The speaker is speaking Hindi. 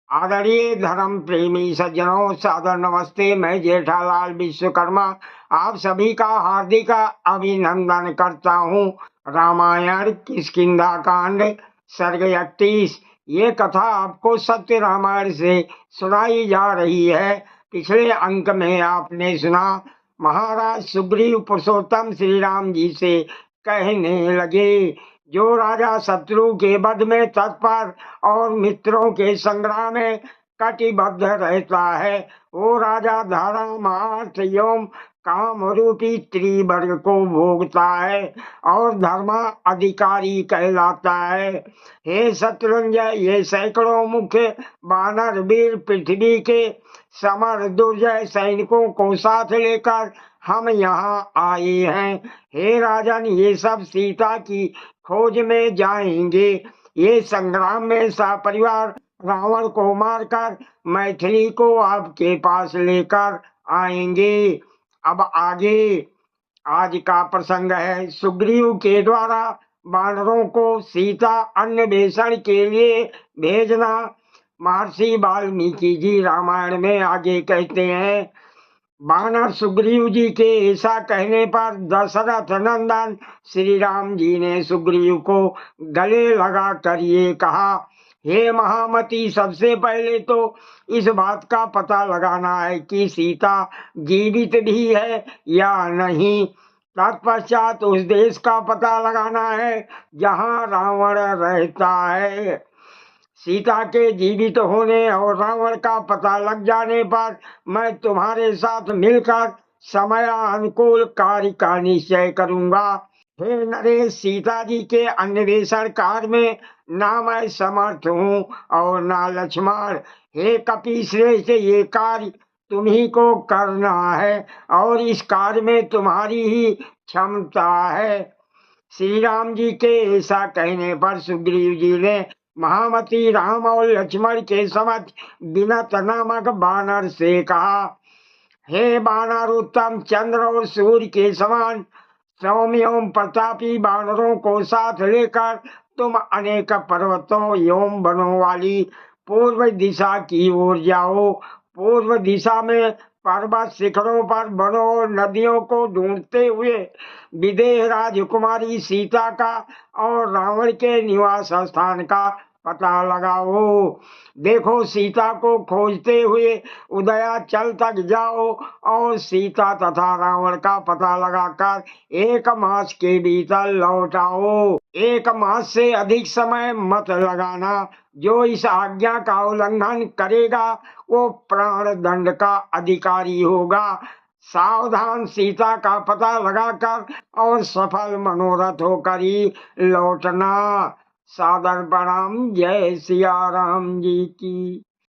आदरणीय धर्म प्रेमी सज्जनों, सादर नमस्ते। मैं जेठालाल विश्वकर्मा आप सभी का हार्दिक अभिनंदन करता हूँ। रामायण किष्किंधा कांड सर्ग 31। ये कथा आपको सत्य रामायण से सुनाई जा रही है। पिछले अंक में आपने सुना, महाराज सुग्रीव पुरुषोत्तम श्री राम जी से कहने लगे, जो राजा शत्रु के वध में तत्पर और मित्रों के संग्राम में कटिबद्ध रहता है, वो राजा धर्म अर्थ एवं काम रूपी त्रिवर्ग को भोगता है और धर्म अधिकारी कहलाता है। हे शत्रुंजय, ये सैकड़ों मुख्य वानर वीर पृथ्वी के समर दुर्जय सैनिकों को साथ लेकर हम यहाँ आए हैं। हे राजन, ये सब सीता की खोज में जाएंगे। ये संग्राम में सपरिवार रावण को मारकर मैथिली को आपके पास लेकर आएंगे। अब आगे आज का प्रसंग है, सुग्रीव के द्वारा वानरों को सीता अन्वेषण के लिए भेजना। महर्षि वाल्मीकि जी रामायण में आगे कहते हैं, वानर सुग्रीव जी के ऐसा कहने पर दशरथ नंदन श्री राम जी ने सुग्रीव को गले लगा कर ये कहा, हे महामती, सबसे पहले तो इस बात का पता लगाना है कि सीता जीवित भी है या नहीं। तत्पश्चात उस देश का पता लगाना है जहाँ रावण रहता है। सीता के जीवित होने और रावण का पता लग जाने पर मैं तुम्हारे साथ मिलकर समय अनुकूल कार्य का निश्चय करूंगा। हे नरेश, सीता जी के अन्वेषण कार्य में ना मैं समर्थ हूँ और ना लक्ष्मण। हे कपीश्रेष्ठ, ये कार्य तुम्ही को करना है और इस कार्य में तुम्हारी ही क्षमता है। श्री राम जी के ऐसा कहने पर सुग्रीव जी ने महामती राम और लक्ष्मण के समक्ष विनत नामक बानर से कहा, हे बानर, उत्तम चंद्र और सूर्य के समान सौम्य एवं प्रतापी बानरों को साथ लेकर तुम अनेक पर्वतों एवं वनों वाली पूर्व दिशा की ओर जाओ। पूर्व दिशा में पर्वत शिखरों पर वनों और नदियों को ढूंढते हुए विदेह राजकुमारी सीता का और रावण के निवास स्थान का पता लगाओ। देखो, सीता को खोजते हुए उदयाचल तक जाओ और सीता तथा रावण का पता लगाकर 1 मास के भीतर लौट आओ। 1 मास से अधिक समय मत लगाना। जो इस आज्ञा का उल्लंघन करेगा वो प्राण दंड का अधिकारी होगा। सावधान, सीता का पता लगाकर और सफल मनोरथ होकर ही लौटना। सादर प्रणाम। जय सिया राम जी की।